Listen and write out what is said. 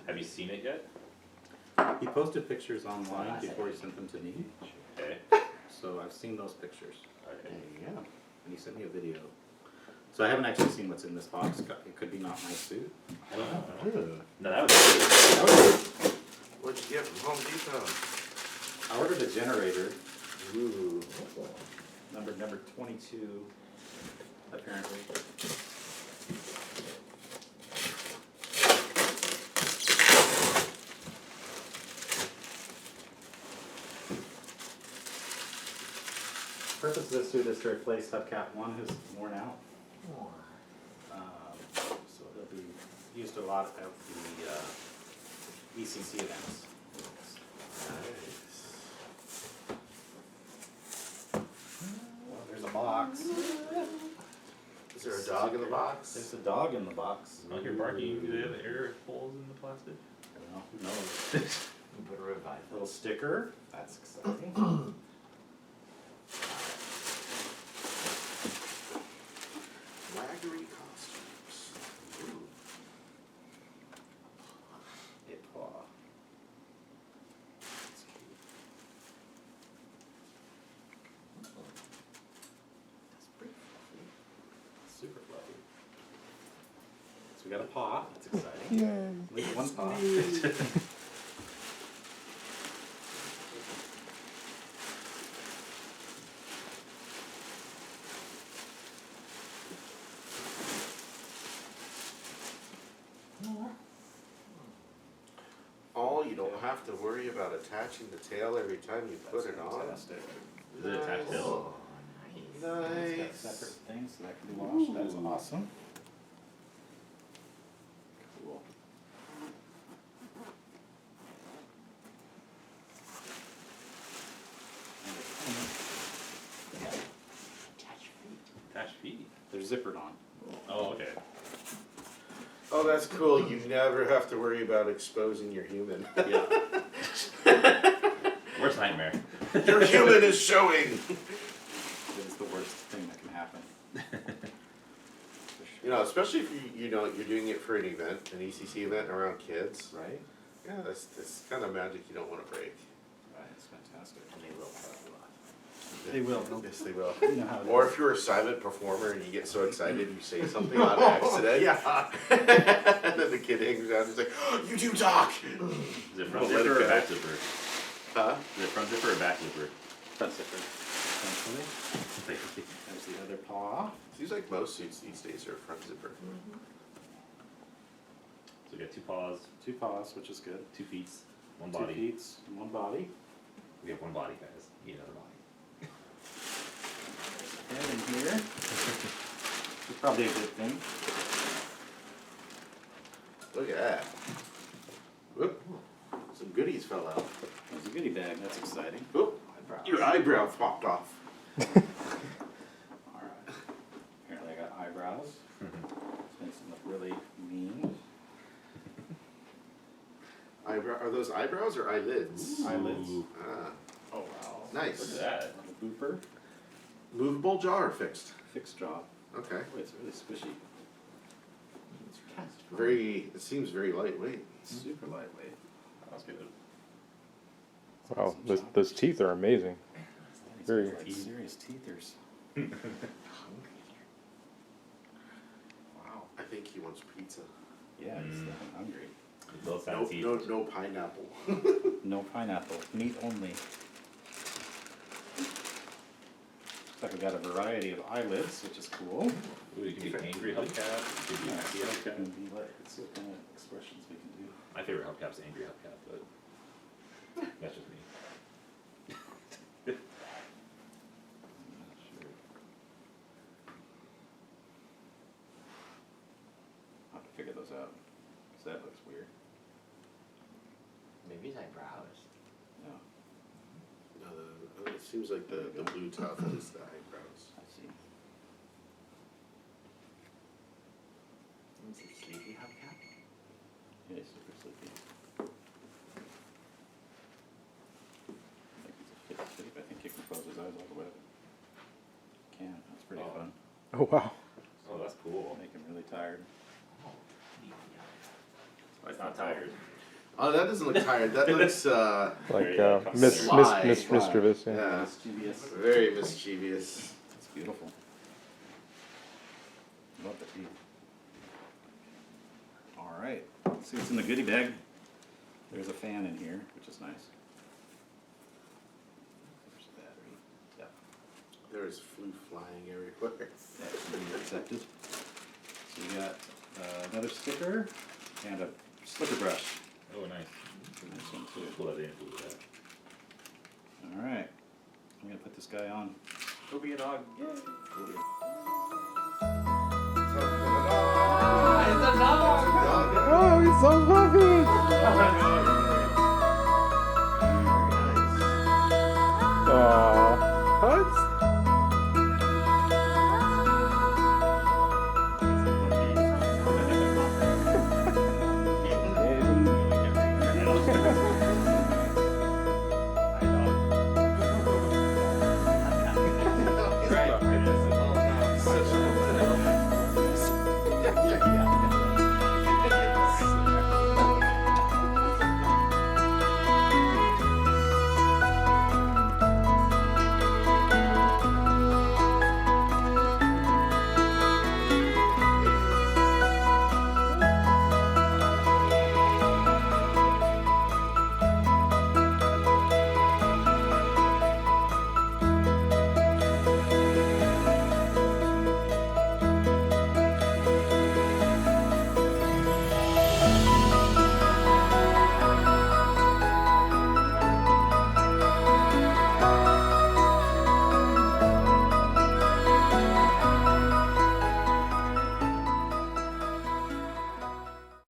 Have you seen it yet? He posted pictures online before he sent them to me. Okay. So I've seen those pictures. Alright. Yeah. And he sent me a video. So I haven't actually seen what's in this box. It could be not my suit. I don't know. Ooh. No, that was What'd you get from Home Depot? I ordered a generator, Ooh. number 22, apparently. The purpose of this suit is to replace Hubcap 1, who's worn out. So he'll be used a lot at the ECC events. Nice. Well, there's a box. Is there a dog in the box? There's a dog in the box. I hear barking. Do they have air holes in the plastic? I don't know, who knows? Put a revive. Little sticker. That's exciting. Waggery costumes. Ooh. A paw. That's cute. That's pretty fluffy. Super fluffy. So we got a paw. That's exciting. Yay. At least one paw. Oh, you don't have to worry about attaching the tail every time you put it on. Fantastic. Is it attached still? It's got Nice. separate things so that can be washed. That's awesome. Cool. Attached feet. They're zippered on. Oh, okay. Oh, that's cool. You never have to worry about exposing your human. Yeah. Worst nightmare. Your human is showing. It is the worst thing that can happen. You know, especially if you know you're doing it for an event, an ECC event around kids. Right? Yeah, that's kind of magic you don't want to break. Right, it's fantastic. And they will probably lot. They will. Yes, they will. You know how it Or is. if you're a silent performer and you get so excited you say something on accident. Yeah. And then the kid hangs out and he's like, oh, you do talk! Is it front Well, let zipper it or go. back zipper? Huh? Is it front zipper or back zipper? Front zipper. Essentially. There's the other paw. Seems like most suits these days are front zipper. So we got two paws, Two paws, which is good. 2 feet, one Two body. feet, one body. We have one body, guys. You need another body. Head in here. It's probably a good thing. Look at that. Whoop. Some goodies fell out. There's a goodie bag. That's exciting. Whoop. Eyebrows. Your eyebrow popped off. Alright. Apparently I got eyebrows. This makes them look really mean. Eyebrow? Are those eyebrows or eyelids? Eyelids. Ooh. Ah, Oh wow. nice. Look at that. Little booper. Movable jaw or fixed? Fixed jaw. Okay. Oh, it's really squishy. Very. It seems very lightweight. Super lightweight. That's good. Wow, those teeth are amazing. Very. Like serious teethers. Wow. I think he wants pizza. Yeah, he's hungry. Both No, sides teeth. no pineapple. No pineapple. Meat only. Looks like we got a variety of eyelids, which is cool. Ooh, you can be angry hubcap. You can be happy hubcap. Can be like, let's see what kind of expressions we can do. My favorite hubcap's angry hubcap, but that's just me. I'm not sure. I'll have to figure those out. 'Cause that looks weird. Maybe his eyebrows. No, No, it seems like the blue top is the eyebrows. I see. Is it sleepy hubcap? Yeah, he's super sleepy. I think he's a fit sleep. I think you can close his eyes all the way. Can. That's pretty Oh. fun. Oh wow. Oh, that's cool. Make him really tired. Oh, It's not tired. Oh, that doesn't look tired. That looks Like Yeah, Sly. mischievous. Yeah. yeah, Mischievous. very mischievous. It's beautiful. Love the teeth. All right, let's see what's in the goodie bag. There's a fan in here, which is nice. There's a battery. Yep, There's flute flying everywhere. that should be accepted. So we got another sticker and a slicker brush. Oh, nice. Nice one too. Pull that in, do that. All right, I'm gonna put this guy on. Go be a dog. Yay. It's a dog! Oh, he's so fluffy.